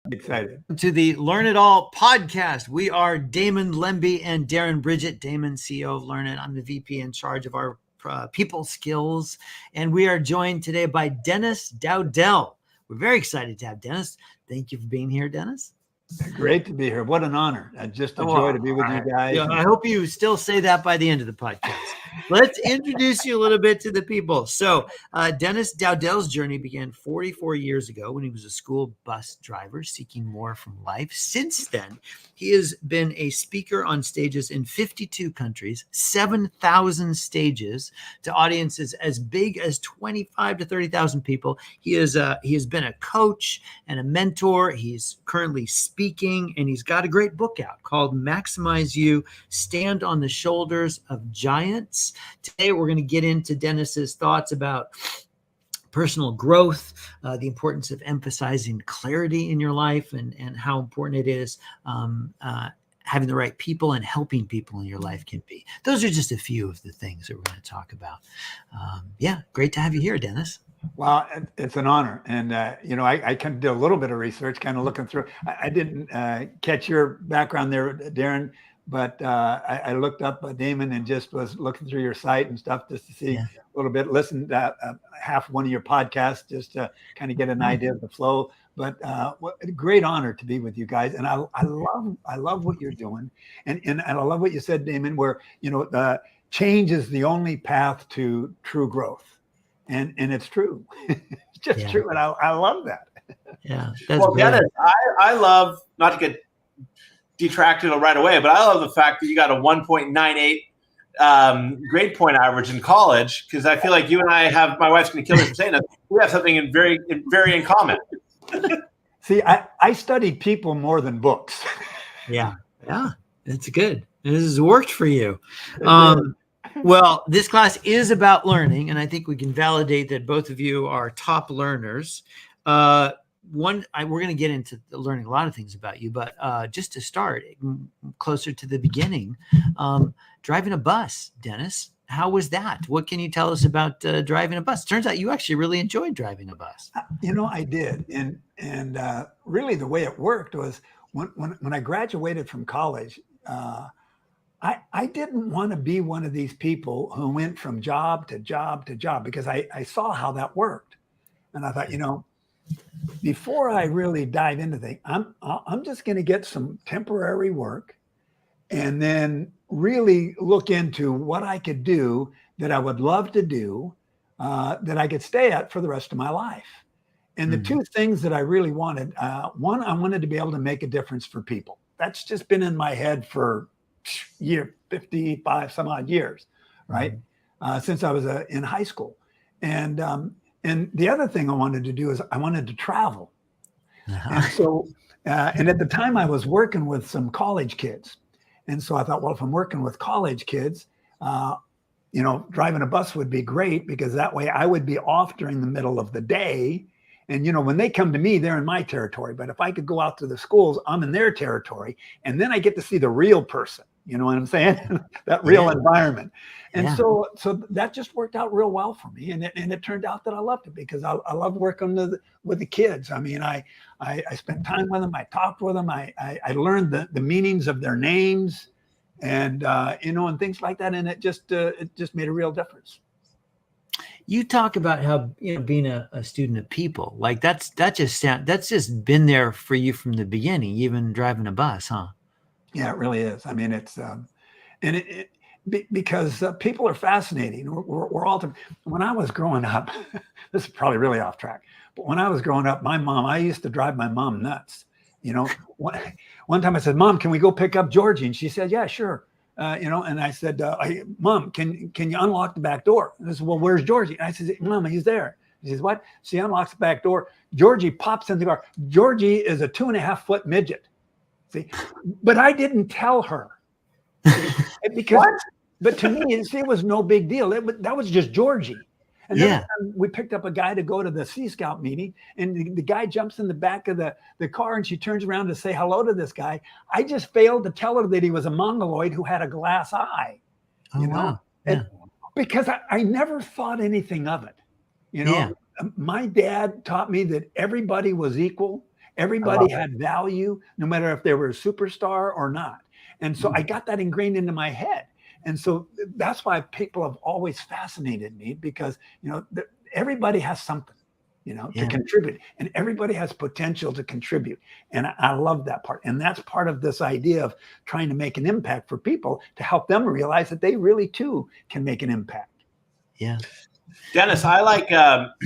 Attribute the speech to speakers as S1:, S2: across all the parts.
S1: Excited.
S2: To the Learn It All podcast. We are Damon Lemby and Darren Bridget. Damon, CEO of Learnit. I'm the VP in charge of our people skills. And we are joined today by Dennis Dowdell. We're very excited to have Dennis. Thank you for being here, Dennis.
S1: Great to be here. What an honor. Just a joy to be with you guys.
S2: Yeah, I hope you still say that by the end of the podcast. Let's introduce you a little bit to the people. So Dennis Dowdell's journey began 44 years ago when he was a school bus driver seeking more from life. Since then, he has been a speaker on stages in 52 countries, 7,000 stages to audiences as big as 25 to 30,000 people. He has been a coach and a mentor. He's currently speaking, and he's got a great book out called Maximize You, Stand on the Shoulders of Giants. Today, we're going to get into Dennis's thoughts about personal growth, the importance of emphasizing clarity in your life, and how important it is having the right people and helping people in your life can be. Those are just a few of the things that we're going to talk about. Great to have you here, Dennis.
S1: Well, it's an honor. And, I kind of did a little bit of research, kind of looking through. I didn't catch your background there, Darren, but I looked up Damon and just was looking through your site and stuff just to see a little bit, listened to half one of your podcasts just to kind of get an idea of the flow. But what a great honor to be with you guys. And I love what you're doing. And I love what you said, Damon, where, change is the only path to true growth. And it's true. It's just true. And I love that.
S2: Yeah.
S3: Well, Dennis, I love, not to get detracted right away, but I love the fact that you got a 1.98 grade point average in college, because I feel like you and I have, my wife's going to kill me for saying that, we have something in very in common.
S1: See, I studied people more than books.
S2: Yeah. That's good. This has worked for you. Well, this class is about learning, and I think we can validate that both of you are top learners. We're going to get into learning a lot of things about you, but just to start closer to the beginning, driving a bus, Dennis, how was that? What can you tell us about driving a bus? Turns out you actually really enjoyed driving a bus.
S1: I did. And really the way it worked was when I graduated from college, I didn't want to be one of these people who went from job to job to job, because I saw how that worked. And I thought, before I really dive into things, I'm just going to get some temporary work and then really look into what I could do that I would love to do, that I could stay at for the rest of my life. And the two things that I really wanted, one, I wanted to be able to make a difference for people. That's just been in my head for 55 some odd years, right? Since I was in high school. And the other thing I wanted to do is I wanted to travel. And so, and at the time I was working with some college kids. And so I thought, well, if I'm working with college kids, driving a bus would be great, because that way I would be off during the middle of the day. And, when they come to me, they're in my territory. But if I could go out to the schools, I'm in their territory. And then I get to see the real person. You know what I'm saying? That real environment. And so that just worked out real well for me. And it turned out that I loved it, because I love working with the kids. I mean, I spent time with them. I talked with them. I learned the meanings of their names and, and things like that. And it just made a real difference.
S2: You talk about how being a student of people, like that's just been there for you from the beginning, even driving a bus, huh?
S1: Yeah, it really is. I mean, it's because people are fascinating. We're all when I was growing up, this is probably really off track, but when I was growing up, I used to drive my mom nuts. One time I said, "Mom, can we go pick up Georgie?" And she said, "Yeah, sure." And I said, "Mom, can you unlock the back door?" And I said, "Well, where's Georgie?" And I said, "Mom, he's there." She says, "What?" She unlocks the back door. Georgie pops in the car. Georgie is a 2.5-foot midget. See, but I didn't tell her, because, but to me, it was no big deal. That was just Georgie. And then we picked up a guy to go to the Sea Scout meeting, and the guy jumps in the back of the car, and she turns around to say hello to this guy. I just failed to tell her that he was a mongoloid who had a glass eye,
S2: Wow. Yeah.
S1: Because I never thought anything of it. My dad taught me that everybody was equal. Everybody had value, no matter if they were a superstar or not. And so I got that ingrained into my head. And so that's why people have always fascinated me, because, everybody has something, to contribute, and everybody has potential to contribute. And I love that part. And that's part of this idea of trying to make an impact for people, to help them realize that they really too can make an impact.
S2: Yeah.
S3: Dennis, I like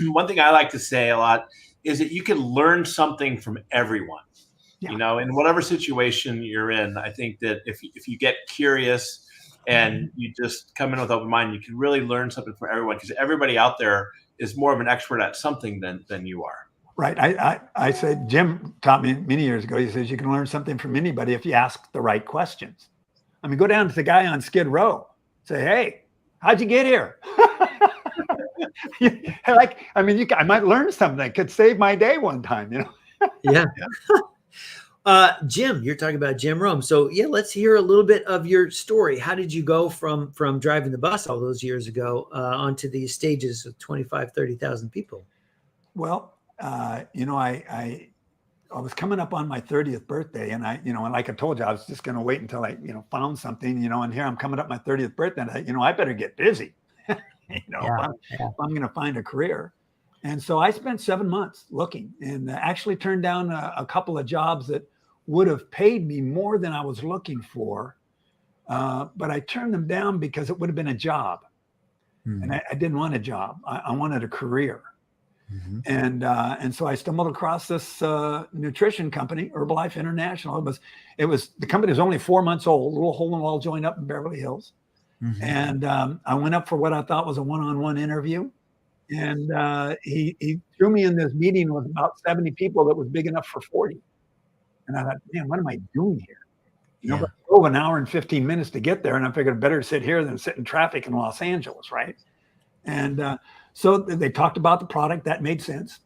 S3: one thing I like to say a lot is that you can learn something from everyone.
S1: Yeah.
S3: In whatever situation you're in. I think that if you get curious and you just come in with open mind, you can really learn something from everyone, because everybody out there is more of an expert at something than you are.
S1: Right. I said, Jim taught me many years ago, he says, you can learn something from anybody if you ask the right questions. I mean, go down to the guy on Skid Row, say, hey, how'd you get here? I might learn something that could save my day one time,
S2: Yeah. Jim, you're talking about Jim Rome. So let's hear a little bit of your story. How did you go from driving the bus all those years ago onto these stages of 25, 30,000 people?
S1: Well, I was coming up on my 30th birthday, and and like I told you, I was just going to wait until I, found something, and here I'm coming up my 30th birthday, and I better get busy, if I'm going to find a career. And so I spent 7 months looking, and actually turned down a couple of jobs that would have paid me more than I was looking for. But I turned them down because it would have been a job. And I didn't want a job. I wanted a career. And so I stumbled across this nutrition company, Herbalife International. It was the company was only 4 months old, a little hole in the wall joint up in Beverly Hills. And I went up for what I thought was a one-on-one interview. And he threw me in this meeting with about 70 people that was big enough for 40. And I thought, man, what am I doing here? But I drove an hour and 15 minutes to get there. And I figured better sit here than sit in traffic in Los Angeles, right? And so they talked about the product. That made sense.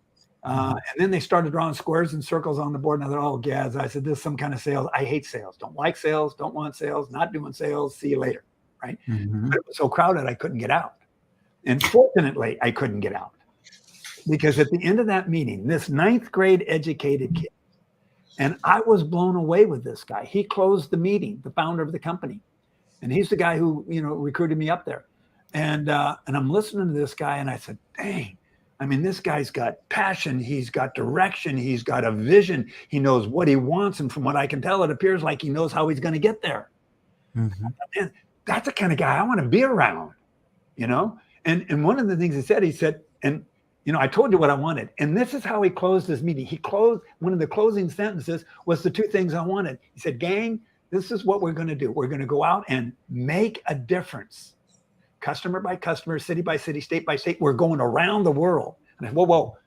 S1: And then they started drawing squares and circles on the board. And I thought, oh, Gaz, I said, this is some kind of sales. I hate sales. Don't like sales. Don't want sales. Not doing sales. See you later, right? But it was so crowded, I couldn't get out. And fortunately, I couldn't get out, because at the end of that meeting, this 9th grade educated kid, and I was blown away with this guy. He closed the meeting, the founder of the company. And he's the guy who, recruited me up there. And I'm listening to this guy, and I said, dang, I mean, this guy's got passion. He's got direction. He's got a vision. He knows what he wants. And from what I can tell, it appears like he knows how he's going to get there. Man, that's the kind of guy I want to be around, And one of the things he said, and I told you what I wanted. And this is how he closed his meeting. He closed, one of the closing sentences was the 2 things I wanted. He said, gang, this is what we're going to do. We're going to go out and make a difference. Customer by customer, city by city, state by state. We're going around the world. And I said, whoa,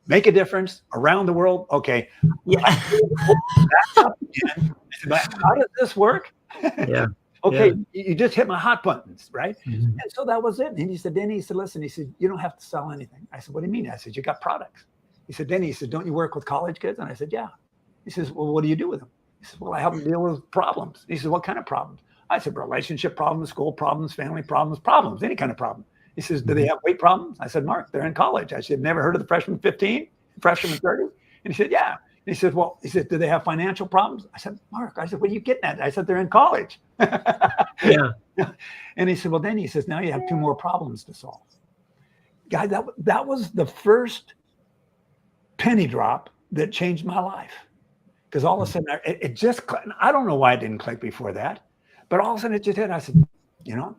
S1: make a difference around the world. Okay. Yeah. Back up again. I said, but how does this work?
S2: Yeah.
S1: Okay, you just hit my hot buttons, right? And so that was it. And he said, Denny, listen, you don't have to sell anything. I said, what do you mean? I said, you got products. He said, Denny, don't you work with college kids? And I said, yeah. He says, well, what do you do with them? He says, well, I help them deal with problems. He says, what kind of problems? I said, relationship problems, school problems, family problems, any kind of problem. He says, do they have weight problems? I said, Mark, they're in college. I said, never heard of the freshman 15, freshman 30? And he said, yeah. And he said, do they have financial problems? I said, Mark, what are you getting at? I said, they're in college.
S2: Yeah.
S1: And he said, well, then he says, now you have 2 more problems to solve. Guy, that was the first penny drop that changed my life. Because all of a sudden, it just, I don't know why it didn't click before that, but all of a sudden it just hit. I said,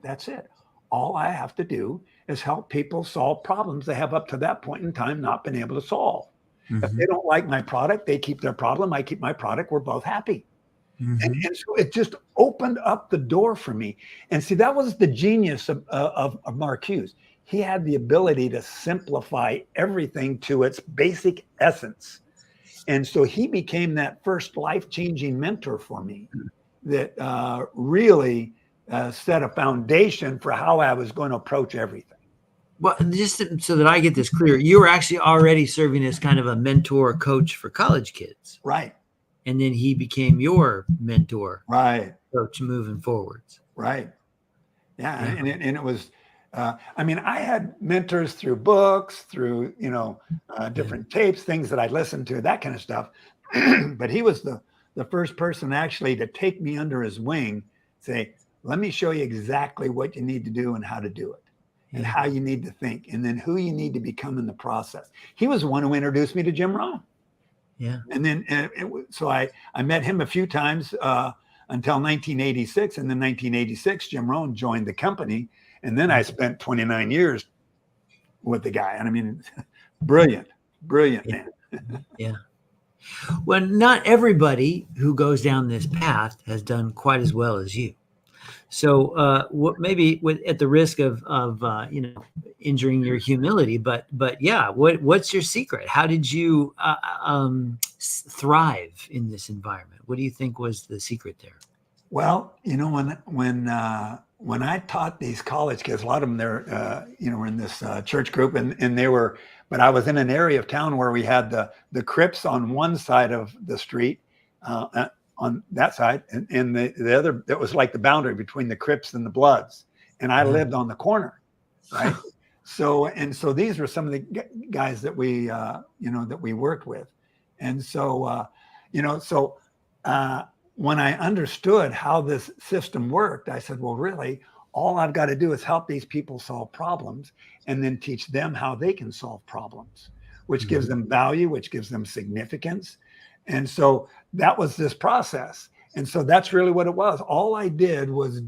S1: that's it. All I have to do is help people solve problems they have up to that point in time not been able to solve. If they don't like my product, they keep their problem. I keep my product. We're both happy. And so it just opened up the door for me. And see, that was the genius of Mark Hughes. He had the ability to simplify everything to its basic essence. And so he became that first life-changing mentor for me that really set a foundation for how I was going to approach everything.
S2: Well, just so that I get this clear, you were actually already serving as kind of a mentor coach for college kids.
S1: Right.
S2: And then he became your mentor.
S1: Right.
S2: Coach moving forwards.
S1: Right. Yeah. And it was, I had mentors through books, through, different tapes, things that I listened to, that kind of stuff. but he was the first person actually to take me under his wing, say, let me show you exactly what you need to do and how to do it, and how you need to think, and then who you need to become in the process. He was the one who introduced me to Jim Rohn.
S2: Yeah.
S1: And then, so I met him a few times until 1986. And then 1986, Jim Rohn joined the company. And then I spent 29 years with the guy. And I mean, brilliant man.
S2: Yeah. Well, not everybody who goes down this path has done quite as well as you. So, what maybe at the risk of injuring your humility, but yeah, what's your secret? How did you thrive in this environment? What do you think was the secret there?
S1: Well, when I taught these college kids, a lot of them were in this church group, and they were. But I was in an area of town where we had the Crips on one side of the street, on that side, and the other, that was like the boundary between the Crips and the Bloods. And I lived on the corner, right? So these were some of the guys that we, that we worked with. And so, when I understood how this system worked, I said, well, really, all I've got to do is help these people solve problems and then teach them how they can solve problems, which gives them value, which gives them significance. And so that was this process. And so that's really what it was. All I did was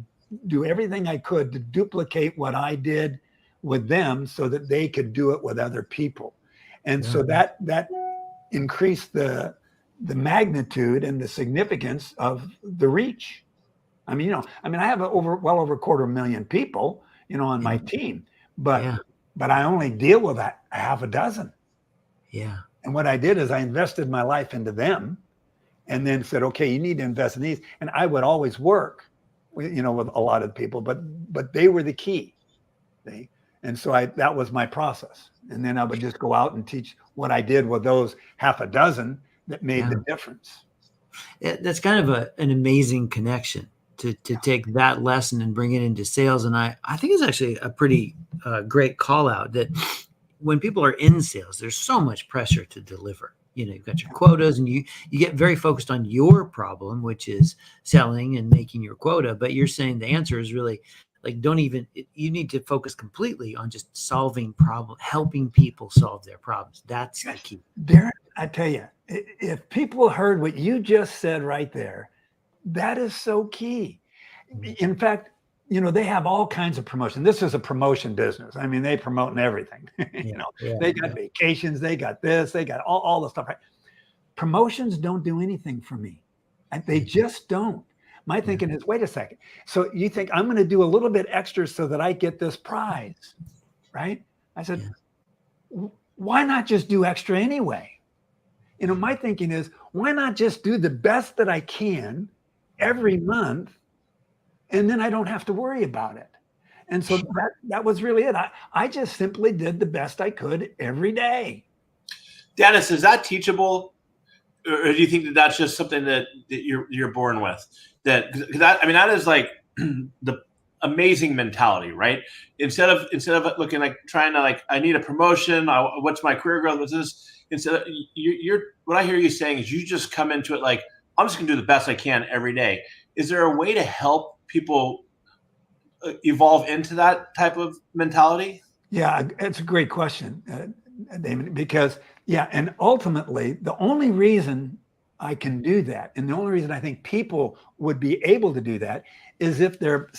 S1: do everything I could to duplicate what I did with them so that they could do it with other people. And so that increased the magnitude and the significance of the reach. I have well over 250,000 people, on my team, but I only deal with a half a dozen.
S2: Yeah. And
S1: what I did is I invested my life into them, and then said, okay, you need to invest in these. And I would always work, with a lot of people, but they were the key. And so that was my process. And then I would just go out and teach what I did with those half a dozen that made the difference.
S2: That's kind of an amazing connection to take that lesson and bring it into sales. And I think it's actually a pretty great call out that when people are in sales, there's so much pressure to deliver. You've got your quotas, and you get very focused on your problem, which is selling and making your quota. But you're saying the answer is really like, you need to focus completely on just solving problems, helping people solve their problems. That's the key.
S1: Darren, I tell you, if people heard what you just said right there, that is so key. In fact, they have all kinds of promotion. This is a promotion business. I mean, they promote everything. They got vacations, they got this, they got all the stuff. Right? Promotions don't do anything for me. They just don't. My thinking is, wait a second. So you think I'm going to do a little bit extra so that I get this prize, right? I said, why not just do extra anyway? My thinking is, why not just do the best that I can every month, and then I don't have to worry about it. And so that was really it. I just simply did the best I could every day.
S3: Dennis, is that teachable, or do you think that that's just something that you're born with? That is like the amazing mentality, right? Instead of looking like trying to like, I need a promotion, what's my career growth? What's this? Instead of what I hear you saying is you just come into it like, I'm just gonna do the best I can every day. Is there a way to help people evolve into that type of mentality?
S1: Yeah, it's a great question, Damon, because and ultimately the only reason I can do that, and the only reason I think people would be able to do that, is if they're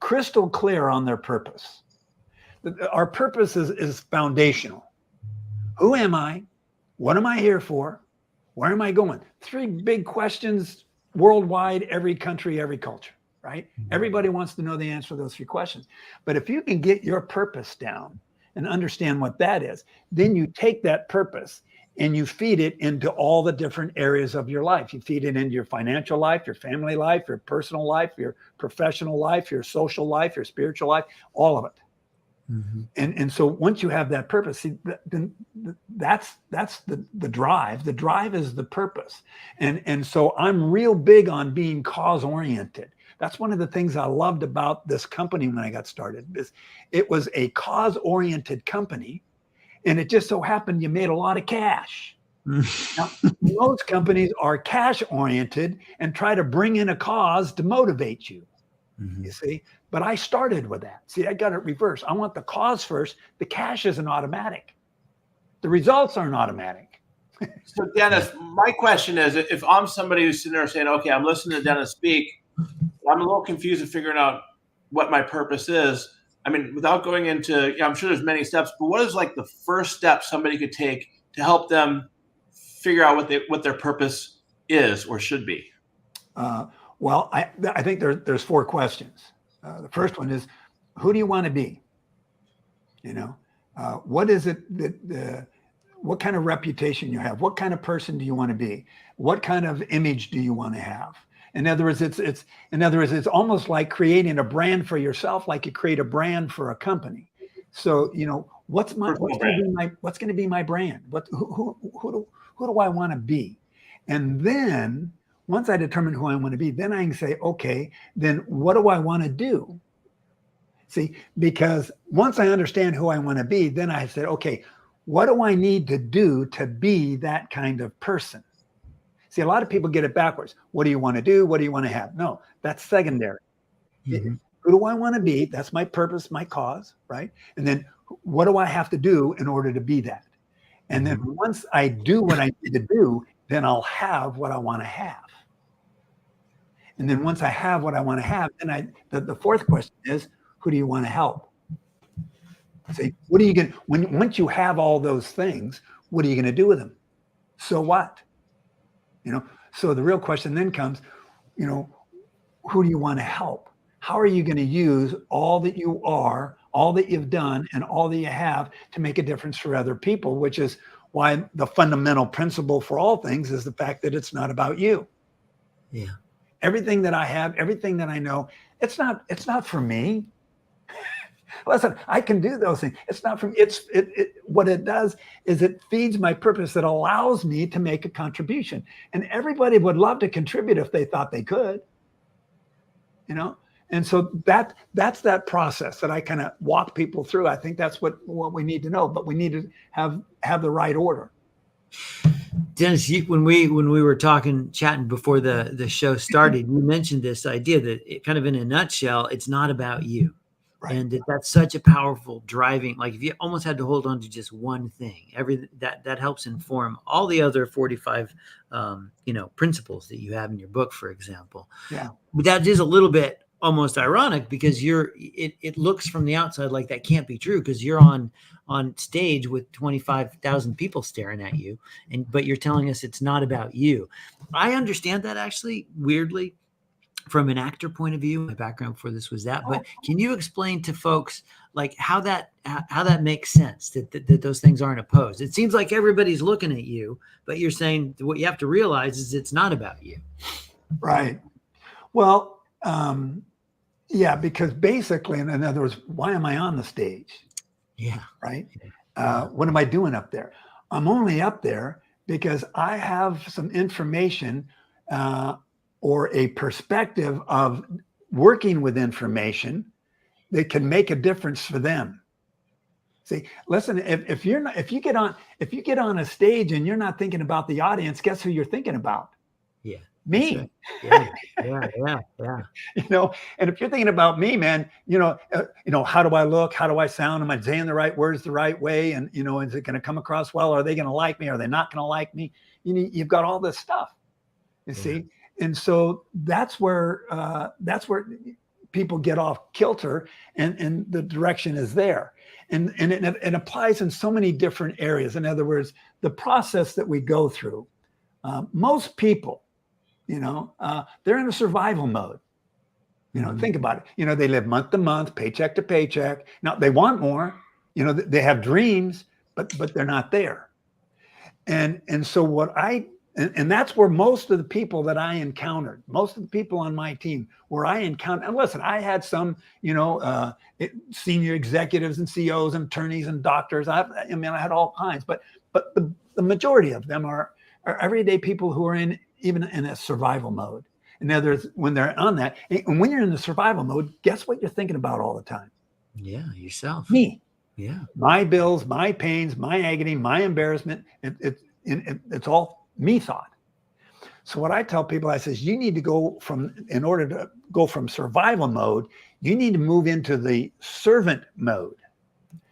S1: crystal clear on their purpose. Our purpose is foundational. Who am I? What am I here for? Where am I going? 3 big questions worldwide, every country, every culture, right? Everybody wants to know the answer to those 3 questions. But if you can get your purpose down and understand what that is, then you take that purpose and you feed it into all the different areas of your life. You feed it into your financial life, your family life, your personal life, your professional life, your social life, your spiritual life, all of it. Mm-hmm. And so once you have that purpose, then that's the drive. The drive is the purpose. And so I'm real big on being cause oriented. That's one of the things I loved about this company when I got started. Is it was a cause oriented company, and it just so happened you made a lot of cash. Now, most companies are cash oriented and try to bring in a cause to motivate you. You see, but I started with that. See, I got it reversed. I want the cause first. The cash isn't automatic. The results aren't automatic.
S3: So Dennis, my question is, if I'm somebody who's sitting there saying, okay, I'm listening to Dennis speak, I'm a little confused in figuring out what my purpose is. I mean, without going into, I'm sure there's many steps, but what is like the first step somebody could take to help them figure out what their purpose is or should be?
S1: Well, I think there's 4 questions. The first one is, who do you want to be? What is it that, what kind of reputation you have? What kind of person do you want to be? What kind of image do you want to have? In other words, it's almost like creating a brand for yourself, like you create a brand for a company. So, what's going to be my brand? Who do I want to be? And then once I determine who I want to be, then I can say, okay, then what do I want to do? See, because once I understand who I want to be, then I said, okay, what do I need to do to be that kind of person? See, a lot of people get it backwards. What do you want to do? What do you want to have? No, that's secondary. Who do I want to be? That's my purpose, my cause, right? And then what do I have to do in order to be that? And then once I do what I need to do, then I'll have what I want to have. And then once I have what I want to have, then the 4th question is, who do you want to help? See, what are you going to, once you have all those things, what are you going to do with them? So what? So the real question then comes, who do you want to help? How are you going to use all that you are, all that you've done, and all that you have to make a difference for other people, which is why the fundamental principle for all things is the fact that it's not about you.
S2: Yeah.
S1: Everything that I have, everything that I know, it's not for me. Listen, I can do those things. It's not for me. What it does is it feeds my purpose. It allows me to make a contribution. And everybody would love to contribute if they thought they could, And so that's that process that I kind of walk people through. I think that's what we need to know, but we need to have the right order.
S2: Dennis, when we were chatting before the show started, you mentioned this idea that kind of in a nutshell, it's not about you. Right. And that's such a powerful driving, like if you almost had to hold on to just one thing, that helps inform all the other 45, principles that you have in your book, for example.
S1: Yeah.
S2: But that is a little bit almost ironic because it looks from the outside like that can't be true because you're on stage with 25,000 people staring at you, but you're telling us it's not about you. I understand that actually, weirdly, from an actor point of view. My background before this was that, but can you explain to folks like how that makes sense that those things aren't opposed? It seems like everybody's looking at you, but you're saying what you have to realize is it's not about you.
S1: Right. Well, yeah, because basically, in other words, why am I on the stage?
S2: Yeah.
S1: Right. What am I doing up there? I'm only up there because I have some information, or a perspective of working with information that can make a difference for them. See, listen, if you get on a stage and you're not thinking about the audience, guess who you're thinking about?
S2: Yeah.
S1: Me.
S2: Yeah.
S1: And if you're thinking about me, man, how do I look? How do I sound? Am I saying the right words the right way? And, is it going to come across well? Are they going to like me? Are they not going to like me? You've got all this stuff, you see? And so that's where people get off kilter and the direction is there. And it applies in so many different areas. In other words, the process that we go through, most people, they're in a survival mode. Think about it. They live month to month, paycheck to paycheck. Now they want more, they have dreams, but they're not there. And so and that's where most of the people that I encountered, most of the people on my team where I encountered, and listen, I had some, senior executives and CEOs and attorneys and doctors. I had all kinds, but the majority of them are everyday people who are even in a survival mode. In other words, when they're on that, and when you're in the survival mode, guess what you're thinking about all the time?
S2: Yeah, yourself.
S1: Me.
S2: Yeah.
S1: My bills, my pains, my agony, my embarrassment. it's all me thought. So what I tell people, I says, you need to go in order to go from survival mode, you need to move into the servant mode.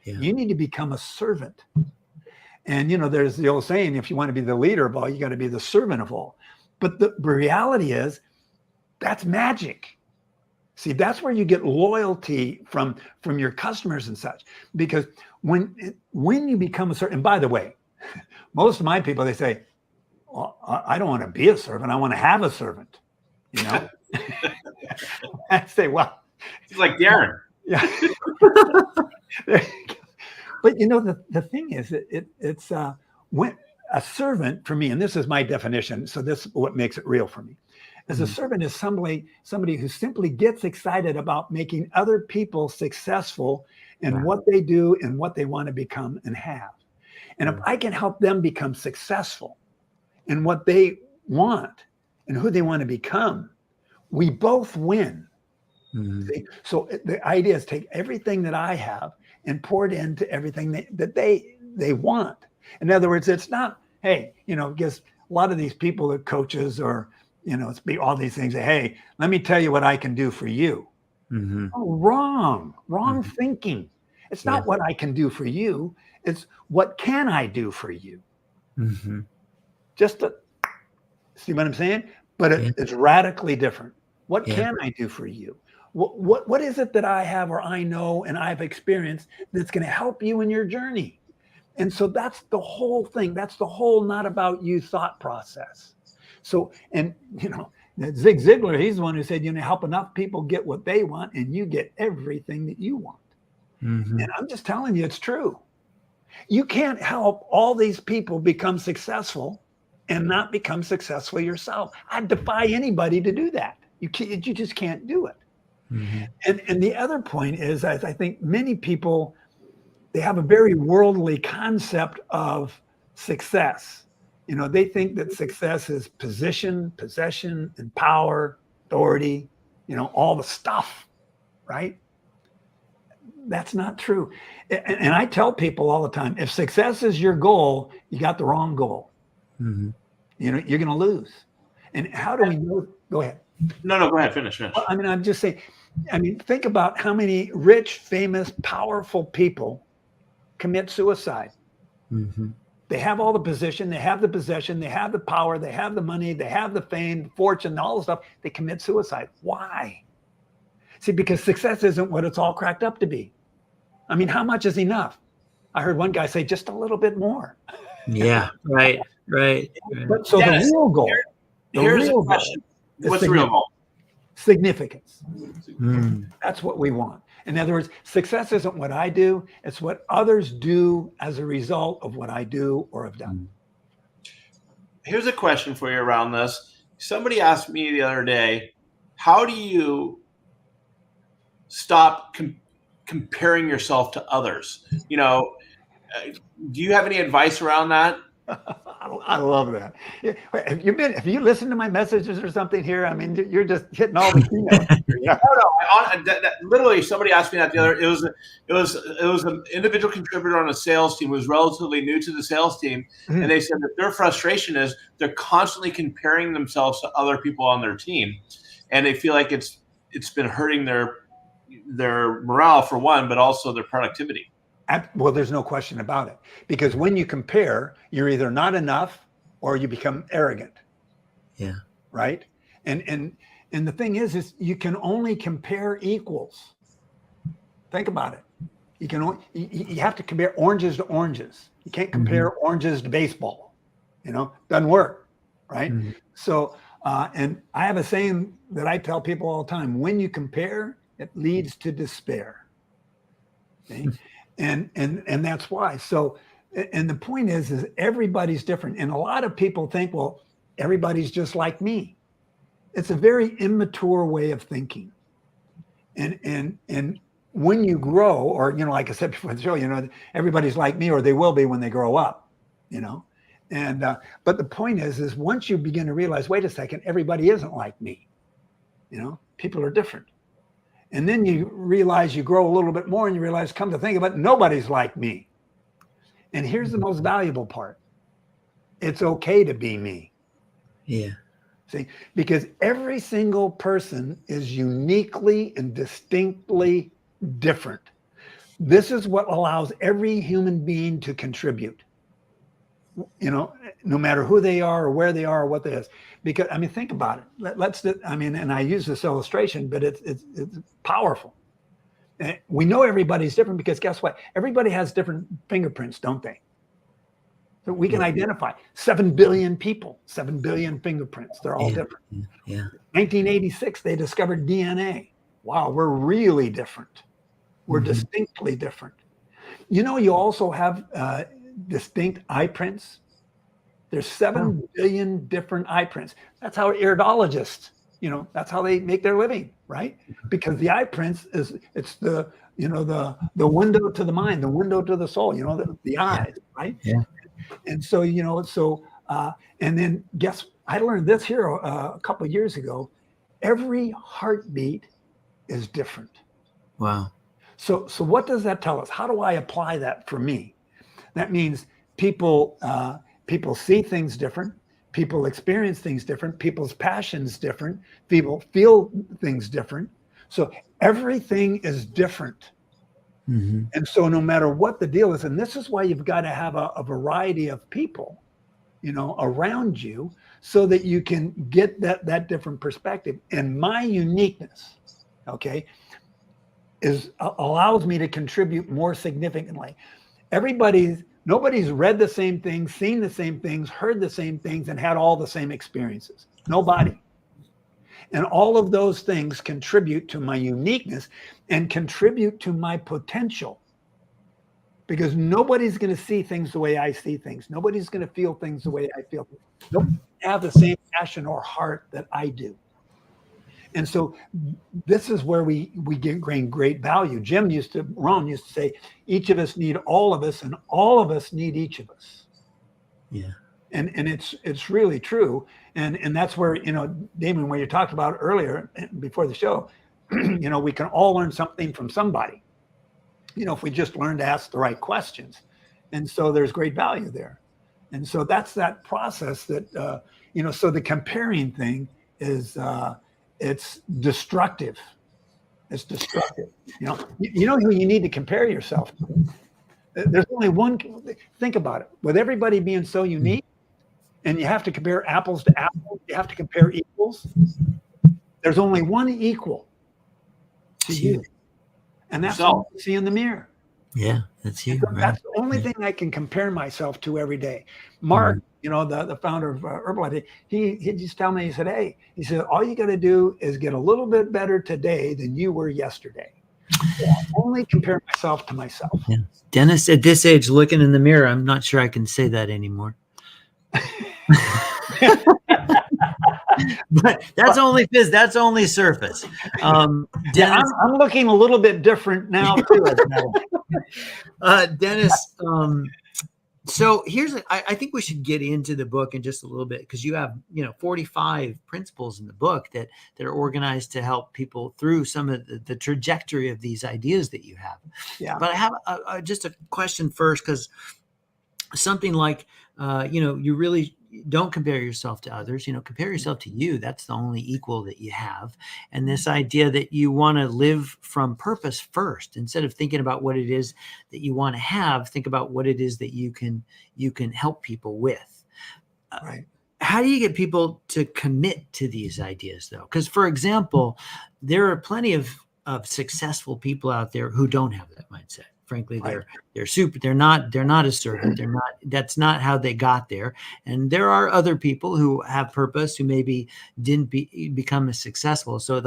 S2: Yeah.
S1: You need to become a servant. And, there's the old saying, if you want to be the leader of all, you got to be the servant of all. But the reality is that's magic. See, that's where you get loyalty from your customers and such. Because when you become a servant, and by the way, most of my people, they say, well, I don't want to be a servant. I want to have a servant, I say, well.
S3: He's like Darren.
S1: Yeah. But, the thing is, it's when a servant for me, and this is my definition, so this is what makes it real for me. As a servant is somebody who simply gets excited about making other people successful in what they do and what they want to become and have. And if I can help them become successful in what they want and who they want to become, we both win. See? So the idea is take everything that I have and pour it into everything that they want. In other words, it's not, hey, because a lot of these people are coaches or, it's be all these things. Hey, let me tell you what I can do for you. Oh, wrong thinking. It's not what I can do for you. It's what can I do for you? Just to see what I'm saying? But it's radically different. What can I do for you? What is it that I have or I know and I've experienced that's going to help you in your journey? And so that's the whole thing. That's the whole not about you thought process. So, and Zig Ziglar, he's the one who said, help enough people get what they want and you get everything that you want. And I'm just telling you, it's true. You can't help all these people become successful and not become successful yourself. I defy anybody to do that. You just can't do it. And the other point is, I think many people, they have a very worldly concept of success. They think that success is position, possession, and power, authority, all the stuff, right? That's not true. And I tell people all the time, if success is your goal, you got the wrong goal. You're going to lose. And how do we know? Go ahead.
S3: No, go ahead. Finish.
S1: Well, I'm just saying, think about how many rich, famous, powerful people commit suicide. They have all the position, they have the possession, they have the power, they have the money, they have the fame, fortune, all the stuff. They commit suicide. Why? See, because success isn't what it's all cracked up to be. How much is enough? I heard one guy say just a little bit more.
S2: Yeah, right.
S1: But so the real goal.
S3: Here's the question. What's the real goal?
S1: Significance. That's what we want. In other words, success isn't what I do. It's what others do as a result of what I do or have done.
S3: Here's a question for you around this. Somebody asked me the other day, how do you stop comparing yourself to others? Do you have any advice around that?
S1: I love that. Have you listened to my messages or something here? You're just hitting all the keynotes.
S3: No. Literally, somebody asked me that the other. It was an individual contributor on a sales team who was relatively new to the sales team, and they said that their frustration is they're constantly comparing themselves to other people on their team, and they feel like it's been hurting their morale for one, but also their productivity.
S1: Well, there's no question about it, because when you compare, you're either not enough or you become arrogant.
S2: Yeah.
S1: Right. And the thing is you can only compare equals. Think about it. You have to compare oranges to oranges. You can't compare oranges to baseball. Doesn't work. Right. So, and I have a saying that I tell people all the time: when you compare, it leads to despair. Okay? And that's why. So, and the point is everybody's different. And a lot of people think, well, everybody's just like me. It's a very immature way of thinking. And when you grow, or, like I said before the show, everybody's like me, or they will be when they grow up, and, but the point is once you begin to realize, wait a second, everybody isn't like me. People are different. And then you realize you grow a little bit more and you realize, come to think of it, nobody's like me. And here's the most valuable part. It's okay to be me.
S2: Yeah.
S1: See, because every single person is uniquely and distinctly different. This is what allows every human being to contribute, no matter who they are or where they are or what they is. Because, I mean, think about it. And I use this illustration, but it's powerful. And we know everybody's different because guess what? Everybody has different fingerprints, don't they? So we can identify 7 billion people, 7 billion fingerprints. They're all different.
S2: Yeah.
S1: 1986, they discovered DNA. Wow, we're really different. We're distinctly different. You also have distinct eye prints. There's 7 billion different eye prints. That's how iridologists, that's how they make their living, right? Because the eye prints it's the window to the mind, the window to the soul, the eyes, right?
S2: Yeah.
S1: And so, and then I learned this here a couple of years ago. Every heartbeat is different.
S2: Wow.
S1: So what does that tell us? How do I apply that for me? That means people see things different. People experience things different. People's passions different. People feel things different. So everything is different. And so no matter what the deal is, and this is why you've got to have a variety of people, around you so that you can get that different perspective. And my uniqueness, okay, allows me to contribute more significantly. Nobody's read the same things, seen the same things, heard the same things, and had all the same experiences. Nobody. And all of those things contribute to my uniqueness and contribute to my potential. Because nobody's going to see things the way I see things. Nobody's going to feel things the way I feel things. Nobody have the same passion or heart that I do. And so this is where we gain great value. Ron used to say, each of us need all of us, and all of us need each of us.
S2: Yeah.
S1: And it's really true. And that's where, Damon, when you talked about earlier before the show, we can all learn something from somebody, if we just learn to ask the right questions. And so there's great value there. And so that's that process that, so the comparing thing is, it's destructive. It's destructive. You know who you need to compare yourself to. There's only one. Think about it. With everybody being so unique, and you have to compare apples to apples, you have to compare equals. There's only one equal to you, and that's all you see in the mirror.
S2: Yeah, that's you.
S1: So
S2: right?
S1: That's the only thing I can compare myself to every day. Mark, the founder of Herbalife, he just tell me, he said, all you got to do is get a little bit better today than you were yesterday. So I only compare myself to myself.
S2: Yeah. Dennis, at this age, looking in the mirror, I'm not sure I can say that anymore. But that's only surface. Dennis,
S1: I'm looking a little bit different now too.
S2: Dennis, so I think we should get into the book in just a little bit, because you have 45 principles in the book that are organized to help people through some of the trajectory of these ideas that you have.
S1: Yeah.
S2: But I have just a question first, because something like you really don't compare yourself to others, compare yourself to you. That's the only equal that you have. And this idea that you want to live from purpose first, instead of thinking about what it is that you want to have, think about what it is that you can help people with.
S1: Right.
S2: How do you get people to commit to these ideas, though? Because, for example, there are plenty of successful people out there who don't have that mindset. Frankly, they're not assertive. That's not how they got there. And there are other people who have purpose who maybe didn't become as successful. So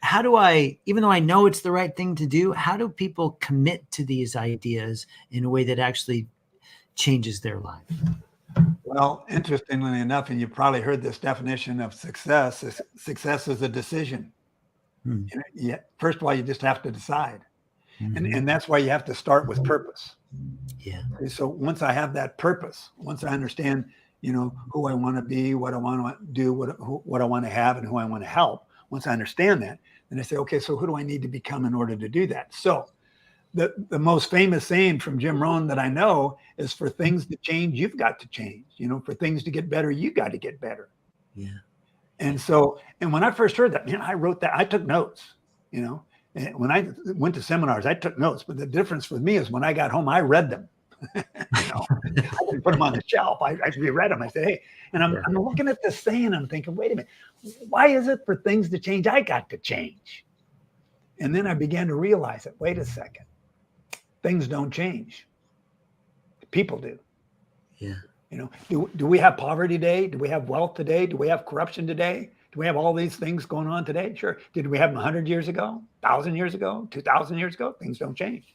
S2: how do I, even though I know it's the right thing to do, how do people commit to these ideas in a way that actually changes their life?
S1: Well, interestingly enough, and you've probably heard this definition of success is a decision. First of all, you just have to decide. And that's why you have to start with purpose.
S2: Yeah.
S1: So once I have that purpose, once I understand, who I want to be, what I want to do, what I want to have, and who I want to help, once I understand that, then I say, okay, so who do I need to become in order to do that? So the most famous saying from Jim Rohn that I know is, for things to change, you've got to change. For things to get better, you got to get better.
S2: Yeah.
S1: And so, and when I first heard that, man, I wrote that. I took notes. And when I went to seminars, I took notes. But the difference with me is when I got home, I read them. I didn't put them on the shelf. I reread them. I said, hey, and I'm looking at this saying, I'm thinking, wait a minute, why is it for things to change, I got to change? And then I began to realize it. Wait a second. Things don't change. People do.
S2: Yeah.
S1: Do we have poverty today? Do we have wealth today? Do we have corruption today? Do we have all these things going on today? Sure. Did we have them 100 years ago, 1,000 years ago, 2,000 years ago? Things don't change.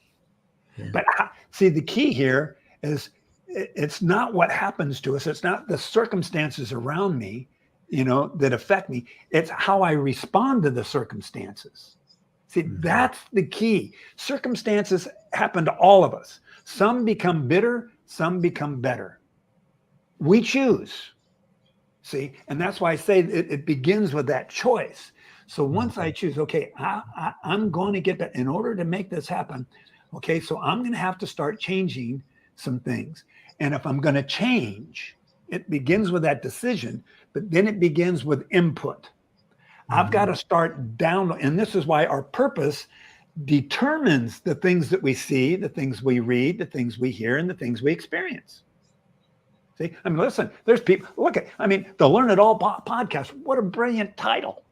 S1: Yeah. But see, the key here is it's not what happens to us. It's not the circumstances around me, that affect me. It's how I respond to the circumstances. See, that's the key. Circumstances happen to all of us. Some become bitter, some become better. We choose. See, and that's why I say it begins with that choice. So once I choose, okay, I'm going to get that. In order to make this happen, okay, so I'm going to have to start changing some things. And if I'm going to change, it begins with that decision, but then it begins with input. I've got to start down, and this is why our purpose determines the things that we see, the things we read, the things we hear, and the things we experience. See, listen, there's people, the Learn It All podcast, what a brilliant title.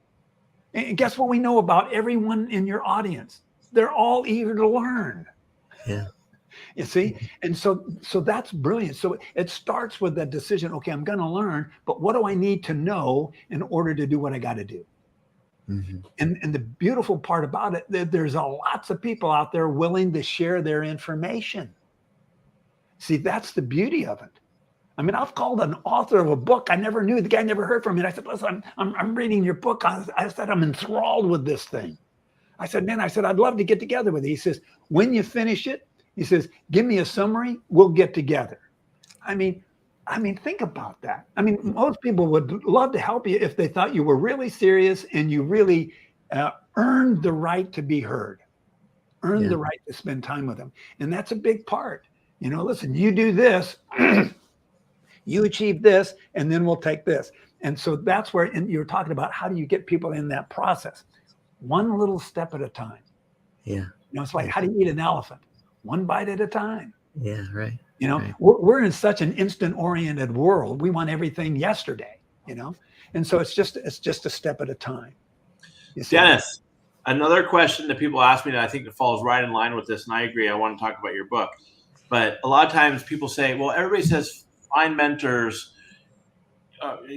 S1: And guess what we know about everyone in your audience? They're all eager to learn.
S2: Yeah.
S1: You see? And so that's brilliant. So it starts with that decision, okay, I'm going to learn, but what do I need to know in order to do what I got to do? Mm-hmm. And the beautiful part about it, there's lots of people out there willing to share their information. See, that's the beauty of it. I've called an author of a book I never knew. The guy never heard from me. And I said, listen, I'm reading your book. I said, I'm enthralled with this thing. I said, I'd love to get together with you. He says, when you finish it, he says, give me a summary. We'll get together. Think about that. Most people would love to help you if they thought you were really serious and you really earned the right to be heard, earned the right to spend time with them. And that's a big part. Listen, you do this, you achieve this, and then we'll take this. And so that's where, and you're talking about how do you get people in that process? One little step at a time.
S2: Yeah.
S1: It's like, how do you eat an elephant? One bite at a time.
S2: Yeah, right. Right.
S1: We're in such an instant-oriented world. We want everything yesterday, and so it's just a step at a time.
S3: Dennis, another question that people ask me that I think it falls right in line with this, and I agree. I want to talk about your book, but a lot of times people say, "Well, everybody says find mentors,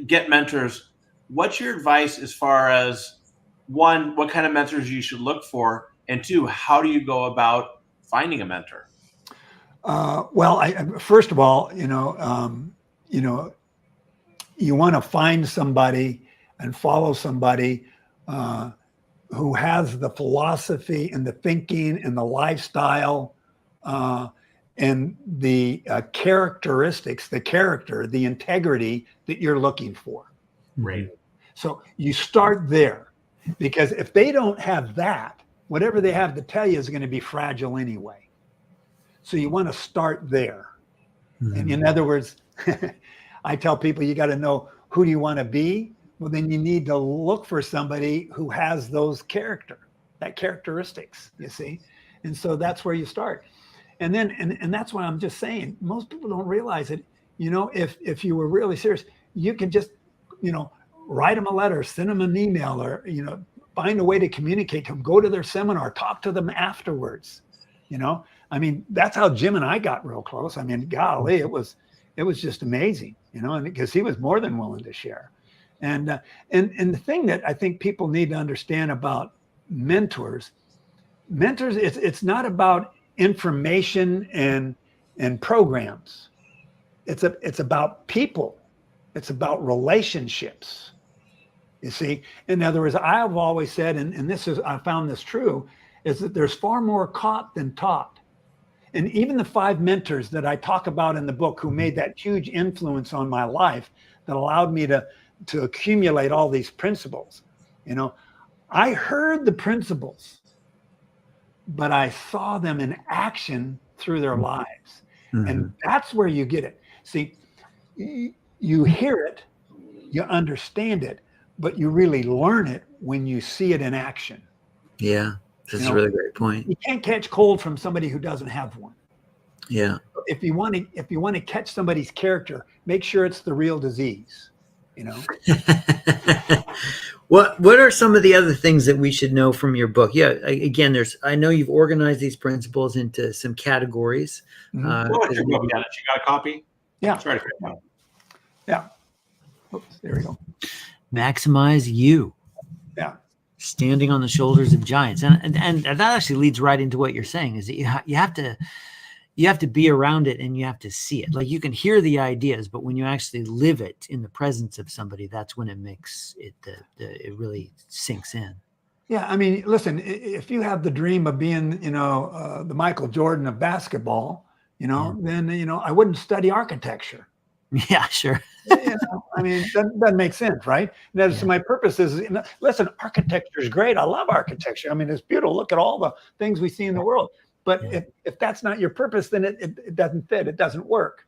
S3: get mentors." What's your advice as far as one, what kind of mentors you should look for, and two, how do you go about finding a mentor?
S1: First of all, you want to find somebody and follow somebody who has the philosophy and the thinking and the lifestyle and the characteristics, the integrity that you're looking for.
S3: Right.
S1: So you start there, because if they don't have that, whatever they have to tell you is going to be fragile anyway. So you want to start there. Mm-hmm. And in other words, I tell people, you got to know, who do you want to be? Well, then you need to look for somebody who has those characteristics, you see? And so that's where you start. And then, and that's why I'm just saying, most people don't realize it. If you were really serious, you can just, write them a letter, send them an email, or, find a way to communicate to them, go to their seminar, talk to them afterwards. That's how Jim and I got real close. Golly, it was just amazing, and because he was more than willing to share. And the thing that I think people need to understand about mentors, it's not about information and programs. It's about people. It's about relationships. You see, in other words, I've always said, and I found this true, is that there's far more caught than taught. And even the 5 mentors that I talk about in the book who made that huge influence on my life that allowed me to accumulate all these principles, I heard the principles, but I saw them in action through their lives.
S2: Mhm.
S1: And that's where you get it. See, you hear it, you understand it, but you really learn it when you see it in action.
S2: Yeah, that's
S1: You
S2: a
S1: know,
S2: really great point.
S1: You can't catch cold from somebody who doesn't have one.
S2: Yeah.
S1: If you want to catch somebody's character, make sure it's the real disease. You know.
S2: What are some of the other things that we should know from your book? Yeah, again, I know you've organized these principles into some categories.
S1: Mhm.
S3: What's your book, Dennis? You got a copy?
S1: Yeah.
S3: Sorry to cut you off.
S1: Yeah. Oops, there we go.
S2: Maximize you.
S1: Yeah.
S2: Standing on the shoulders of giants, and that actually leads right into what you're saying. Is that you have to be around it and you have to see it. Like you can hear the ideas, but when you actually live it in the presence of somebody, that's when it makes it it really sinks in.
S1: Yeah, I mean, listen, if you have the dream of being, the Michael Jordan of basketball, then I wouldn't study architecture.
S2: Yeah, sure.
S1: I mean, that doesn't make sense, right? So my purpose is, listen, architecture is great. I love architecture. I mean, it's beautiful. Look at all the things we see in the world. But if that's not your purpose, then it doesn't fit. It doesn't work.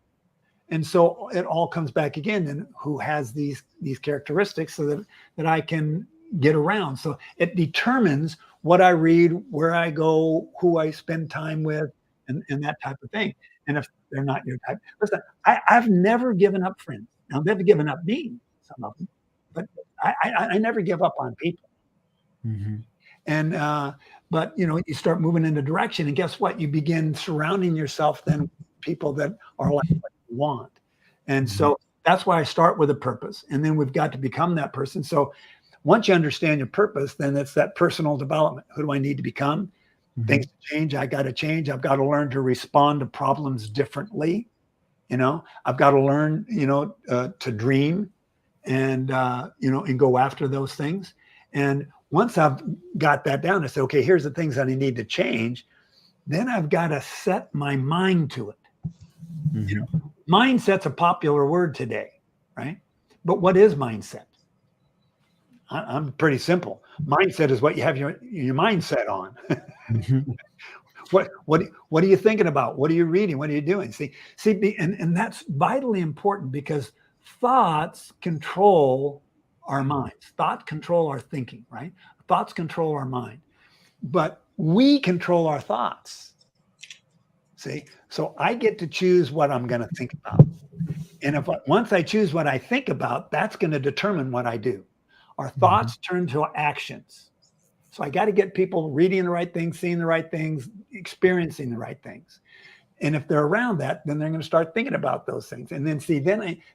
S1: And so it all comes back again. And who has these characteristics so that I can get around? So it determines what I read, where I go, who I spend time with, and that type of thing. And if they're not your type, listen, I've never given up friends. Now they've given up me, some of them, but I never give up on people.
S2: Mm-hmm.
S1: And but you start moving in a direction, and guess what? You begin surrounding yourself then with people that are like what you want. And so that's why I start with a purpose, and then we've got to become that person. So once you understand your purpose, then it's that personal development. Who do I need to become? Things change. I got to change. I've got to learn to respond to problems differently. I've got to learn, to dream and, and go after those things. And once I've got that down, I say, okay, here's the things that I need to change. Then I've got to set my mind to it. Mindset's a popular word today, right? But what is mindset? I'm pretty simple. Mindset is what you have your mindset on. What are you thinking about? What are you reading? What are you doing? See, and that's vitally important because thoughts control our minds. Thoughts control our thinking, right? Thoughts control our mind, but we control our thoughts. See, so I get to choose what I'm going to think about. And once I choose what I think about, that's going to determine what I do. Our thoughts turn to actions. So I got to get people reading the right things, seeing the right things, experiencing the right things. And if they're around that, then they're going to start thinking about those things. And then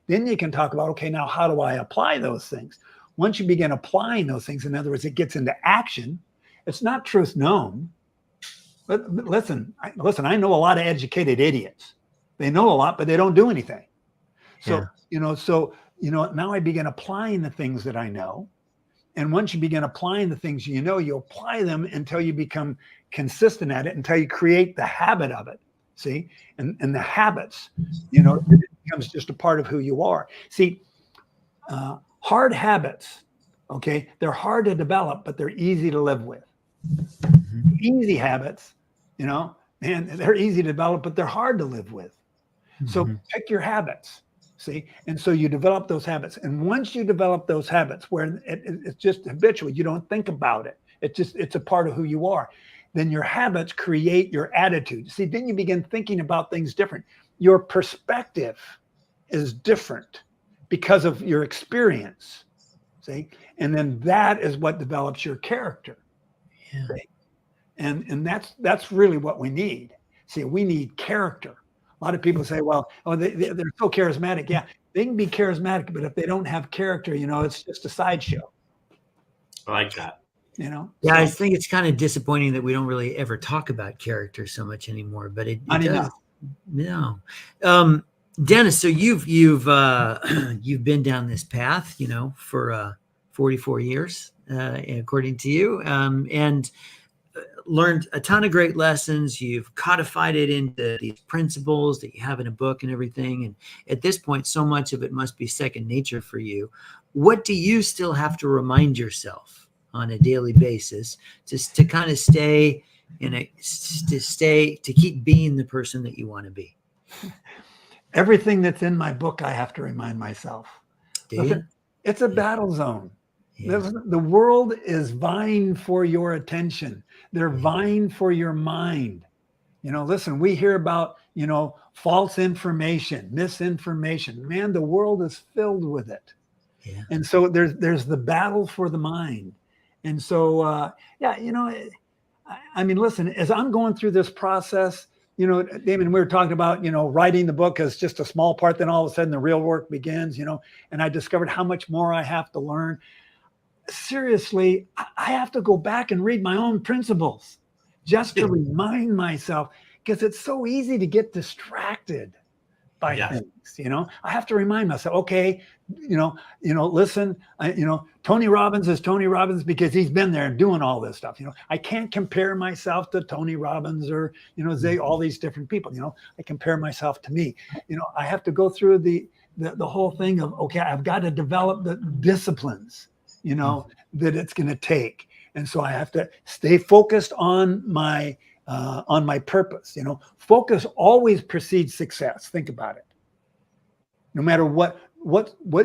S1: then you can talk about, okay, now how do I apply those things? Once you begin applying those things, in other words, it gets into action. It's not truth known. But listen, I know a lot of educated idiots. They know a lot, but they don't do anything. So, now I begin applying the things that I know. And once you begin applying the things you apply them until you become consistent at it, until you create the habit of it. See, and the habits, it becomes just a part of who you are. See, hard habits, okay, they're hard to develop, but they're easy to live with. Easy habits, man, they're easy to develop, but they're hard to live with. So pick your habits. See, and so you develop those habits. And once you develop those habits where it's just habitual, you don't think about it. It's a part of who you are. Then your habits create your attitude. See, then you begin thinking about things different. Your perspective is different because of your experience. See, and then that is what develops your character.
S2: Yeah.
S1: See? And that's really what we need. See, we need character. A lot of people say, well, they're so charismatic. Yeah, they can be charismatic, but if they don't have character, it's just a sideshow.
S3: I like that.
S2: Yeah, I think it's kind of disappointing that we don't really ever talk about character so much anymore, but it does. No. Dennis, so you've been down this path, for 44 years, according to you, and learned a ton of great lessons. You've codified it into these principles that you have in a book and everything. And at this point, so much of it must be second nature for you. What do you still have to remind yourself on a daily basis just to kind of stay to keep being the person that you want to be?
S1: Everything that's in my book, I have to remind myself.
S2: Do you?
S1: Listen, it's a battle zone.
S2: Yeah.
S1: The world is vying for your attention. They're vying for your mind. Listen, we hear about, false information, misinformation. Man, the world is filled with it.
S2: Yeah.
S1: And so there's the battle for the mind. And so, I mean, listen, as I'm going through this process, Damon, we were talking about, writing the book as just a small part, then all of a sudden the real work begins, and I discovered how much more I have to learn. Seriously, I have to go back and read my own principles just to remind myself, because it's so easy to get distracted by things. I have to remind myself, okay, listen, Tony Robbins is Tony Robbins because he's been there and doing all this stuff. I can't compare myself to Tony Robbins or, all these different people. I compare myself to me. I have to go through the whole thing of, okay, I've got to develop the disciplines, that it's going to take. And so I have to stay focused on my purpose. Focus always precedes success. Think about it. No matter what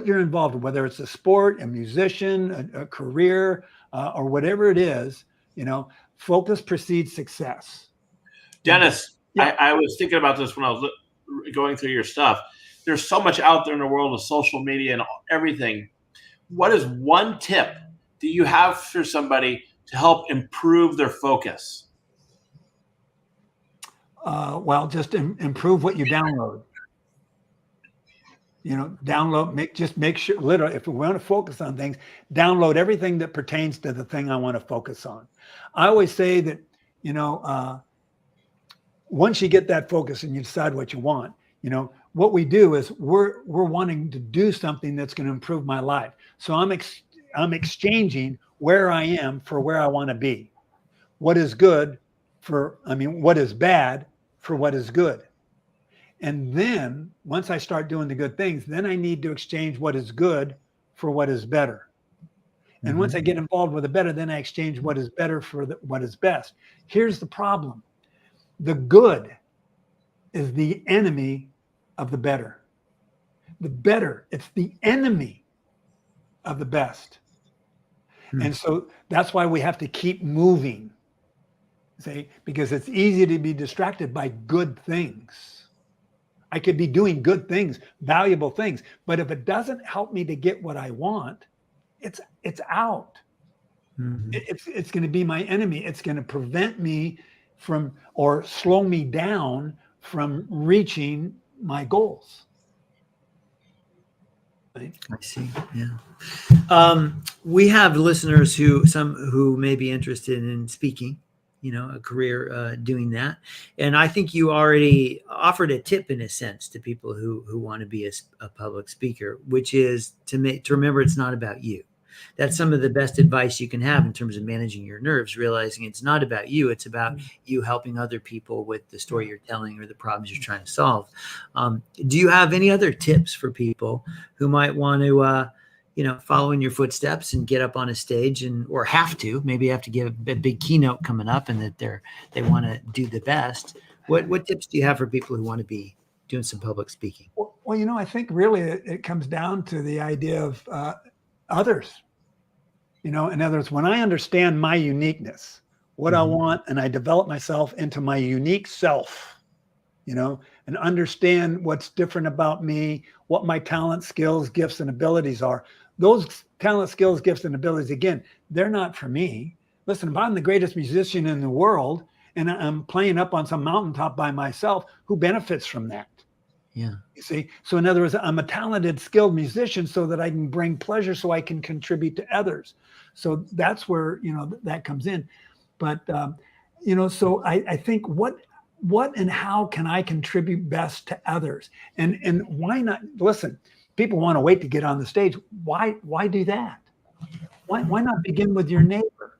S1: you're involved in, whether it's a sport, a musician, a career, or whatever it is, focus precedes success.
S3: Dennis, I was thinking about this when I was going through your stuff. There's so much out there in the world of social media and everything. What is one tip that you have for somebody to help improve their focus?
S1: Well, just improve what you download. Make sure, literally, if we want to focus on things, download everything that pertains to the thing I want to focus on. I always say that, once you get that focus and you decide what you want, what we do is we're wanting to do something that's going to improve my life. So I'm exchanging where I am for where I want to be. What is what is bad for what is good. And then once I start doing the good things, then I need to exchange what is good for what is better. And once I get involved with the better, then I exchange what is better for what is best. Here's the problem. The good is the enemy of the better. The better, it's the enemy of the best. And so that's why we have to keep moving. Because it's easy to be distracted by good things. I could be doing good things, valuable things, but if it doesn't help me to get what I want, it's out. It's going to be my enemy. It's going to prevent me from, or slow me down from reaching my goals. Right?
S2: I see. Yeah. We have listeners who may be interested in speaking, a career doing that. And I think you already offered a tip in a sense to people who want to be a public speaker, which is to remember it's not about you. That's some of the best advice you can have in terms of managing your nerves, realizing it's not about you. It's about you helping other people with the story you're telling or the problems you're trying to solve. Do you have any other tips for people who might want to, follow in your footsteps and get up on a stage or maybe have to give a big keynote coming up and that they want to do the best? What tips do you have for people who want to be doing some public speaking?
S1: Well, I think really it comes down to the idea of others. In other words, when I understand my uniqueness, what I want, and I develop myself into my unique self, and understand what's different about me, what my talent, skills, gifts, and abilities are. Those talent, skills, gifts, and abilities, again, they're not for me. Listen, if I'm the greatest musician in the world and I'm playing up on some mountaintop by myself, who benefits from that?
S2: Yeah.
S1: You see? So in other words, I'm a talented, skilled musician so that I can bring pleasure, so I can contribute to others. So that's where, that comes in. But, so I think what and how can I contribute best to others? And why not? Listen, people want to wait to get on the stage. Why do that? Why not begin with your neighbor?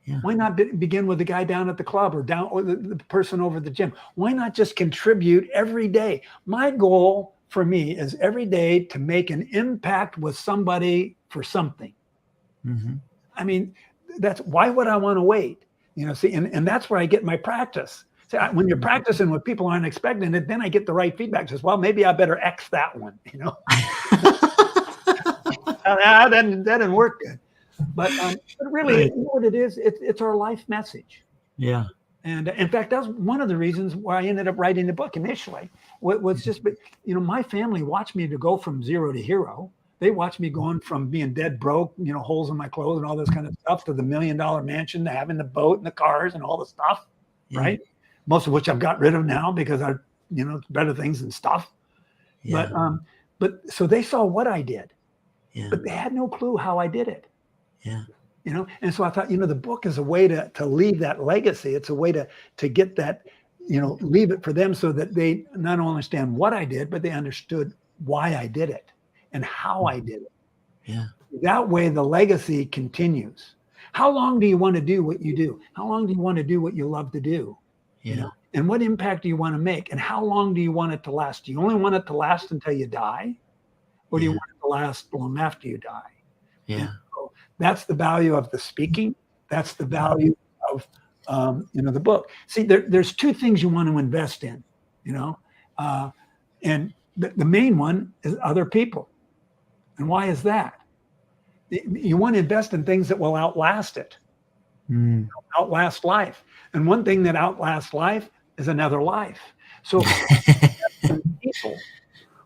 S1: Yeah. Why not begin with the guy down at the club or the person over at the gym? Why not just contribute every day? My goal for me is every day to make an impact with somebody for something. I mean, why would I want to wait? See, and that's where I get my practice. See, when you're practicing with people aren't expecting it, then I get the right feedback. Says, well, maybe I better X that one, that didn't work good. But really, you know what it is? It's our life message.
S2: Yeah.
S1: And in fact, that's one of the reasons why I ended up writing the book initially. Was just, my family watched me to go from zero to hero. They watched me going from being dead broke, holes in my clothes and all this kind of stuff, to the $1 million mansion, to having the boat and the cars and all the stuff, right? Most of which I've got rid of now because I, better things and stuff. Yeah. But so they saw what I did, but they had no clue how I did it.
S2: Yeah.
S1: And so I thought, the book is a way to leave that legacy. It's a way to get that, leave it for them so that they not only understand what I did, but they understood why I did it and how I did it.
S2: Yeah.
S1: That way the legacy continues. How long do you want to do what you do? How long do you want to do what you love to do?
S2: Yeah.
S1: And what impact do you want to make? And how long do you want it to last? Do you only want it to last until you die? Or do you want it to last long after you die?
S2: Yeah.
S1: So that's the value of the speaking. That's the value of, the book. See, there's two things you want to invest in, and the main one is other people. And why is that? You want to invest in things that will outlast it, outlast life. And one thing that outlasts life is another life. So people,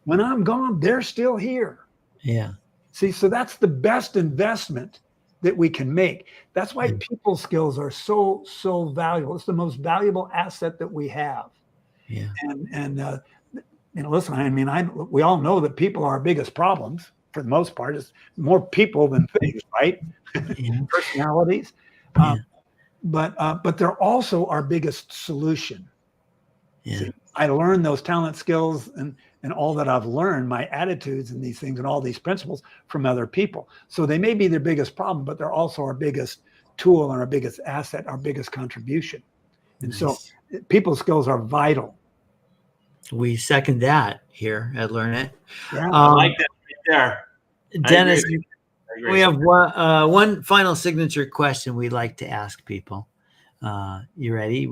S1: when I'm gone, they're still here.
S2: Yeah.
S1: See, so that's the best investment that we can make. That's why people skills are so valuable. It's the most valuable asset that we have.
S2: Yeah.
S1: And listen, we all know that people are our biggest problems for the most part. It's more people than things, right? Personalities. But they're also our biggest solution.
S2: Yeah.
S1: See, I learned those talent skills and all that I've learned, my attitudes and these things and all these principles from other people. So they may be their biggest problem, but they're also our biggest tool and our biggest asset, our biggest contribution. And so people skills are vital.
S2: We second that here at Learnit.
S3: Yeah, I like that right there.
S2: Dennis, we have one final signature question we'd like to ask people. You ready?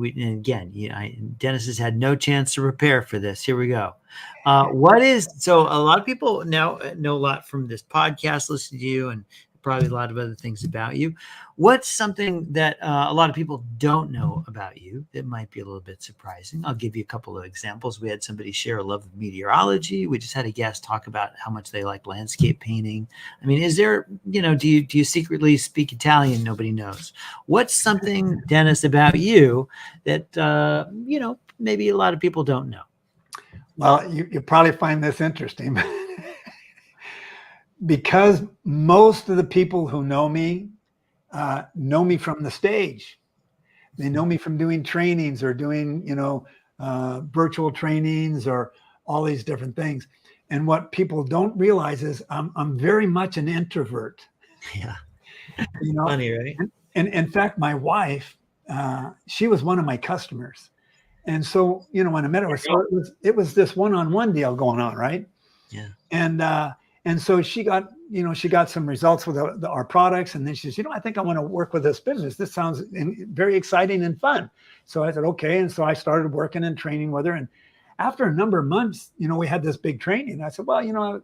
S2: Dennis has had no chance to prepare for this. Here we go. So a lot of people now know a lot from this podcast, listen to you, and probably a lot of other things about you. What's something that a lot of people don't know about you that might be a little bit surprising? I'll give you a couple of examples. We had somebody share a love of meteorology. We just had a guest talk about how much they like landscape painting. I mean, is there, do you secretly speak Italian? Nobody knows. What's something, Dennis, about you that, maybe a lot of people don't know?
S1: Well, you probably find this interesting. Because most of the people who know me from the stage. They know me from doing trainings or doing, virtual trainings or all these different things. And what people don't realize is I'm very much an introvert.
S2: Yeah. Funny, right?
S1: And in fact, my wife, she was one of my customers. And so, when I met her, it was this one-on-one deal going on, right?
S2: Yeah.
S1: And so she got some results with our products. And then she says, I think I want to work with this business. This sounds very exciting and fun. So I said, okay. And so I started working and training with her. And after a number of months, we had this big training. I said, well,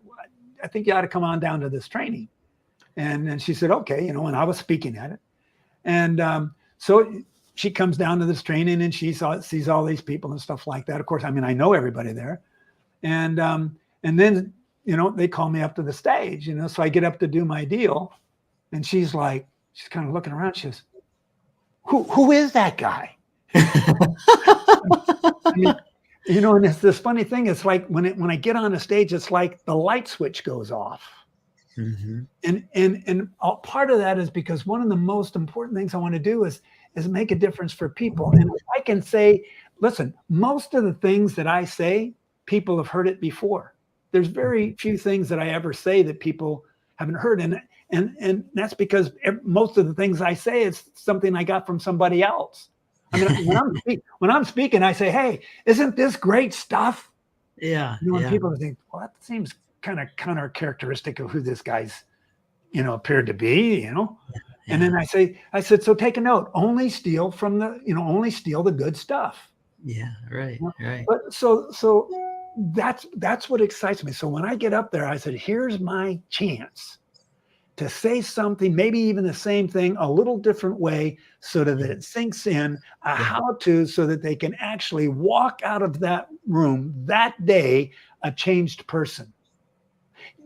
S1: I think you ought to come on down to this training. And she said, okay, and I was speaking at it. And so she comes down to this training and she sees all these people and stuff like that. Of course, I know everybody there. And then, they call me up to the stage, so I get up to do my deal. And she's kind of looking around. She says, who is that guy? And it's this funny thing. It's like when I get on a stage, it's like the light switch goes off. Mm-hmm. And part of that is because one of the most important things I want to do is make a difference for people. And I can say, listen, most of the things that I say, people have heard it before. There's very few things that I ever say that people haven't heard. And that's because most of the things I say is something I got from somebody else. When I'm speaking, I say, hey, isn't this great stuff?
S2: Yeah.
S1: And people think, well, that seems kind of counter characteristic of who this guy's, appeared to be, And then I said, so take a note, only steal the good stuff.
S2: Yeah. Right. Right.
S1: But so that's what excites me. So when I get up there, I said, here's my chance to say something, maybe even the same thing, a little different way, so that it sinks in how to, so that they can actually walk out of that room that day a changed person.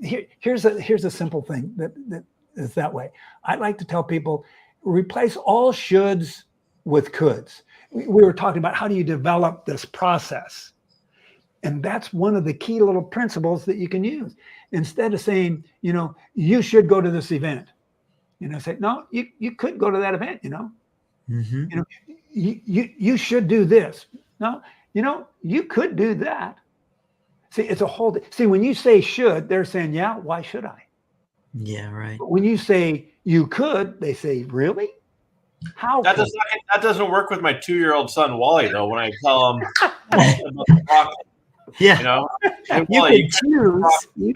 S1: Here's a simple thing that is that way. I'd like to tell people, replace all shoulds with coulds. We were talking about how do you develop this process. And that's one of the key little principles that you can use. Instead of saying, you should go to this event, say, no, you could go to that event,
S2: Mm-hmm.
S1: You should do this. No, you could do that. See, it's a whole, when you say should, they're saying, yeah, why should I?
S2: Yeah, right.
S1: But when you say you could, they say, really? How?
S3: That doesn't work with my 2-year-old son, Wally, though, when I tell him about the rocket.
S2: Yeah.
S3: Hey,
S2: You
S3: Wally,
S2: could choose. You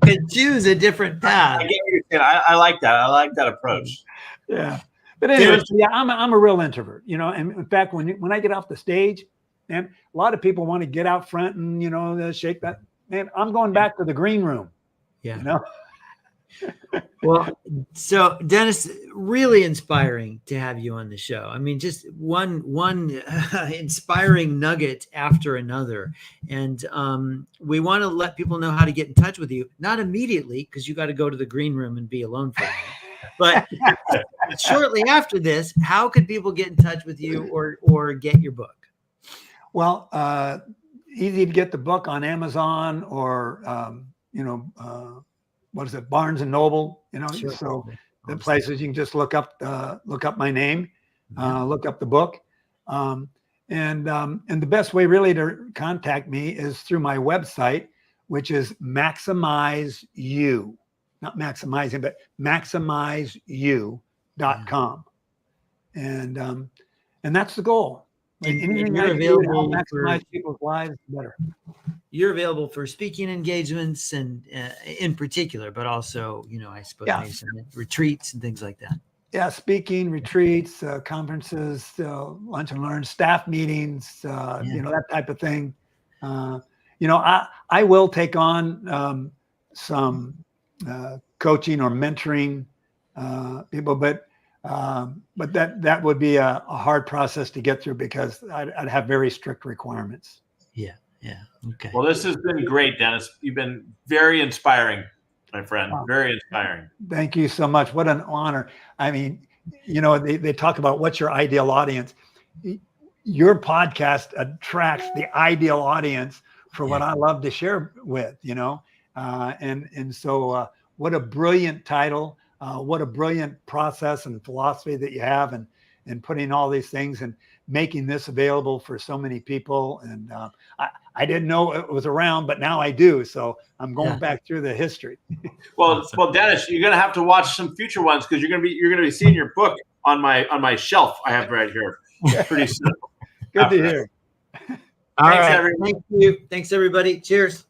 S2: could choose a different path.
S3: I get what you're saying. I like that. I like that approach.
S1: Yeah. But anyway, I'm a real introvert, and in fact, when I get off the stage, man, a lot of people want to get out front and, shake that. Man, I'm going back to the green room.
S2: Yeah. Well, so Dennis, really inspiring to have you on the show. I mean, just one inspiring nugget after another. And we want to let people know how to get in touch with you. Not immediately, because you got to go to the green room and be alone for a minute. But shortly after this, how could people get in touch with you or get your book?
S1: Well, easy to get the book on Amazon or, what is it, Barnes and Noble,
S2: Sure.
S1: So the places you can just look up my name, look up the book. And the best way really to contact me is through my website, which is Maximize You, not maximizing, but maximizeyou.com. And that's the goal. Like anything
S2: you're
S1: I can do to help
S2: available
S1: maximize people's lives, the better.
S2: You're available for speaking engagements and in particular, but also, I suppose maybe some retreats and things like that.
S1: Yeah, speaking, retreats, conferences, lunch and learn, staff meetings, that type of thing. I will take on some coaching or mentoring people, but that would be a hard process to get through because I'd have very strict requirements.
S2: Yeah. Okay.
S3: Well, this has been great, Dennis. You've been very inspiring, my friend. Very inspiring.
S1: Thank you so much. What an honor. I mean, they talk about what's your ideal audience. Your podcast attracts the ideal audience for what I love to share with, and so what a brilliant title, what a brilliant process and philosophy that you have and putting all these things and making this available for so many people. And I didn't know it was around, but now I do. So I'm going back through the history.
S3: Well, Dennis, you're going to have to watch some future ones because you're going to be seeing your book on my shelf. I have right here pretty soon.
S1: Good to hear.
S2: All right. Thank you. Thanks, everybody. Cheers.